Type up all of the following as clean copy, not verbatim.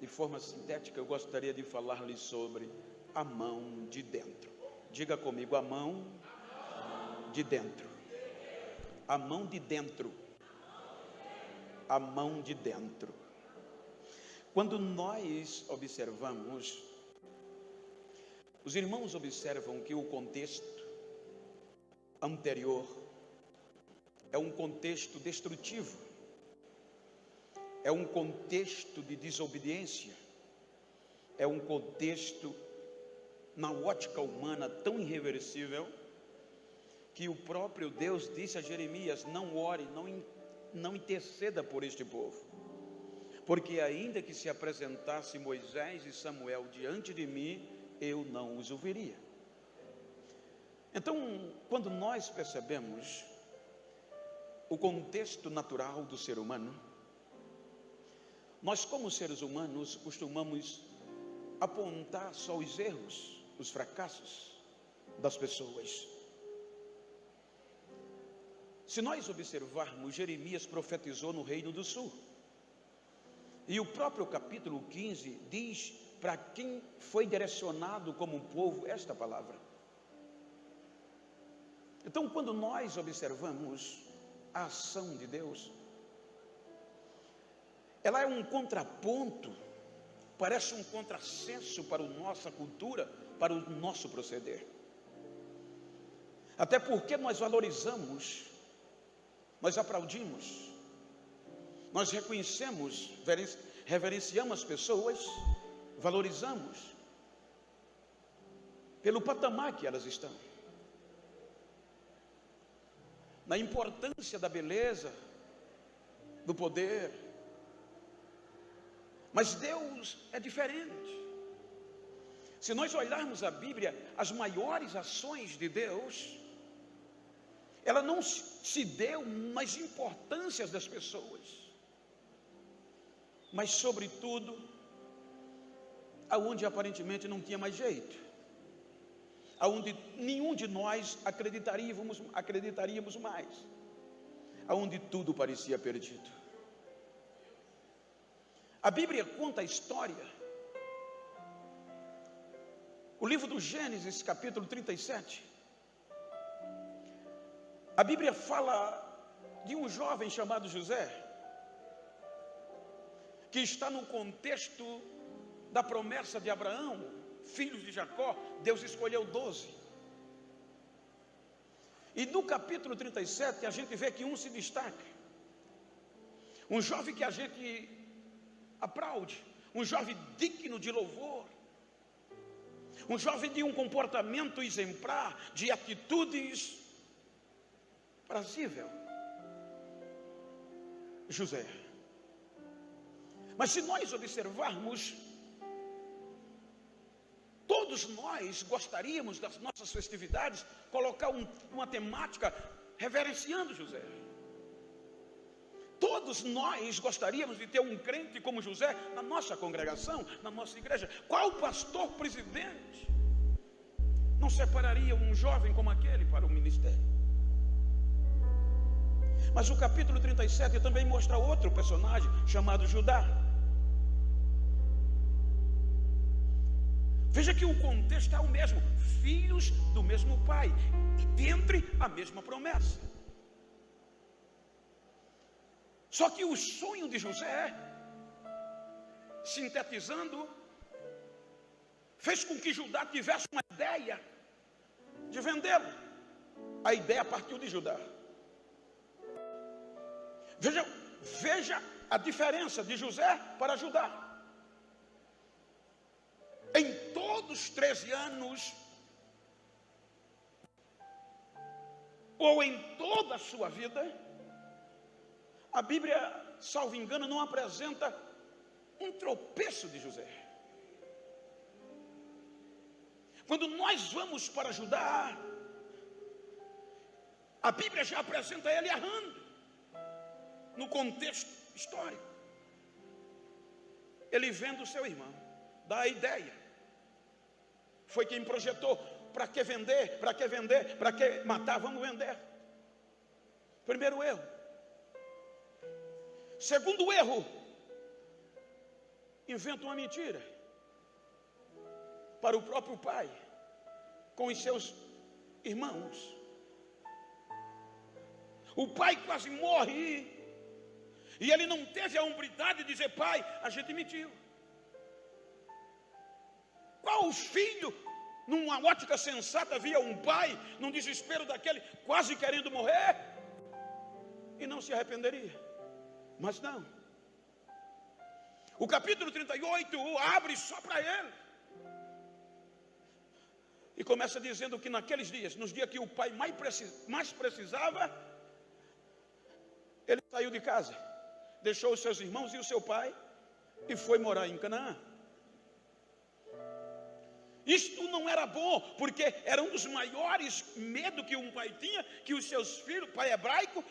de forma sintética, eu gostaria de falar-lhe sobre a mão de dentro. Diga comigo, a mão de dentro. A mão de dentro. A mão de dentro. Quando nós observamos, os irmãos observam que o contexto anterior é um contexto destrutivo, é um contexto de desobediência, é um contexto, na ótica humana, tão irreversível, que o próprio Deus disse a Jeremias: não ore, não interceda por este povo, porque ainda que se apresentasse Moisés e Samuel diante de mim, eu não os ouviria. Então, quando nós percebemos o contexto natural do ser humano, nós, como seres humanos, costumamos apontar só os erros, os fracassos das pessoas. Se nós observarmos, Jeremias profetizou no Reino do Sul, e o próprio capítulo 15 diz para quem foi direcionado como povo esta palavra. Então, quando nós observamos a ação de Deus, ela é um contraponto, parece um contrassenso para a nossa cultura, para o nosso proceder. Até porque nós valorizamos, nós aplaudimos, nós reconhecemos, reverenciamos as pessoas, valorizamos pelo patamar que elas estão, na importância da beleza, do poder. Mas Deus é diferente. Se nós olharmos a Bíblia, as maiores ações de Deus, ela não se deu nas importâncias das pessoas, mas sobretudo aonde aparentemente não tinha mais jeito, aonde nenhum de nós acreditaríamos mais, aonde tudo parecia perdido. A Bíblia conta a história, o livro do Gênesis, capítulo 37, a Bíblia fala de um jovem chamado José, que está no contexto da promessa de Abraão, filhos de Jacó. Deus escolheu 12. E no capítulo 37 a gente vê que um se destaca, um jovem que a gente aplaude, um jovem digno de louvor, um jovem de um comportamento exemplar, de atitudes prazível, José. Mas se nós observarmos, todos nós gostaríamos das nossas festividades colocar uma temática reverenciando José. Todos nós gostaríamos de ter um crente como José na nossa congregação, na nossa igreja. Qual pastor presidente não separaria um jovem como aquele para o ministério? Mas o capítulo 37 também mostra outro personagem chamado Judá. Veja que o contexto é o mesmo, filhos do mesmo pai, e dentre a mesma promessa. Só que o sonho de José, sintetizando, fez com que Judá tivesse uma ideia de vendê-lo. A ideia partiu de Judá. Veja a diferença de José para Judá. Em todos os 13 anos, ou em toda a sua vida, a Bíblia, salvo engano, não apresenta um tropeço de José. Quando nós vamos para Judá, a Bíblia já apresenta ele errando, no contexto histórico. Ele vendo o seu irmão, dá a ideia. Foi quem projetou. Para que vender? Para que vender? Para que matar? Vamos vender. Primeiro erro. Segundo erro, inventa uma mentira para o próprio pai, com os seus irmãos. O pai quase morre, e ele não teve a hombridade de dizer: pai, a gente mentiu. Qual filho, numa ótica sensata, via um pai, num desespero daquele, quase querendo morrer, e não se arrependeria? Mas não. O capítulo 38 o abre só para ele. E começa dizendo que naqueles dias, nos dias que o pai mais precisava, ele saiu de casa, deixou os seus irmãos e o seu pai e foi morar em Canaã. Isto não era bom, porque era um dos maiores medos que um pai tinha, que os seus filhos, pai hebraico,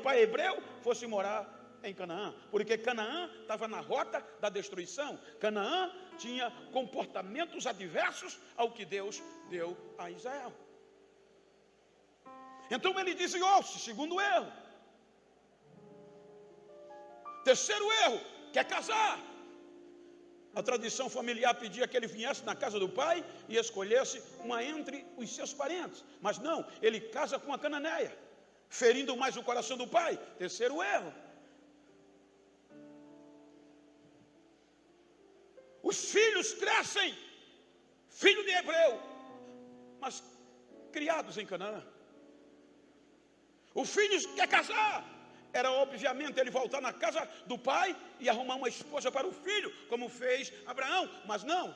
pai hebreu, fosse morar em Canaã, porque Canaã estava na rota da destruição. Canaã tinha comportamentos adversos ao que Deus deu a Israel. Então ele desviou-se, segundo erro. Terceiro erro, quer casar. A tradição familiar pedia que ele viesse na casa do pai e escolhesse uma entre os seus parentes. Mas não, ele casa com a cananeia, ferindo mais o coração do pai. Terceiro erro. Os filhos crescem, filho de hebreu, mas criados em Canaã. O filho quer casar. Era obviamente ele voltar na casa do pai e arrumar uma esposa para o filho, como fez Abraão. Mas não.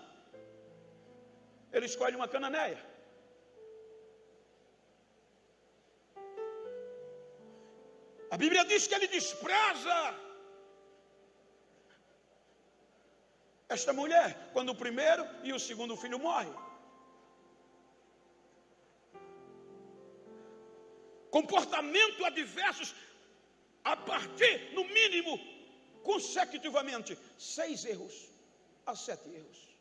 Ele escolhe uma cananeia. A Bíblia diz que ele despreza esta mulher quando o primeiro e o segundo filho morrem. Comportamento adversos a partir, no mínimo, consecutivamente, 6 erros a 7 erros.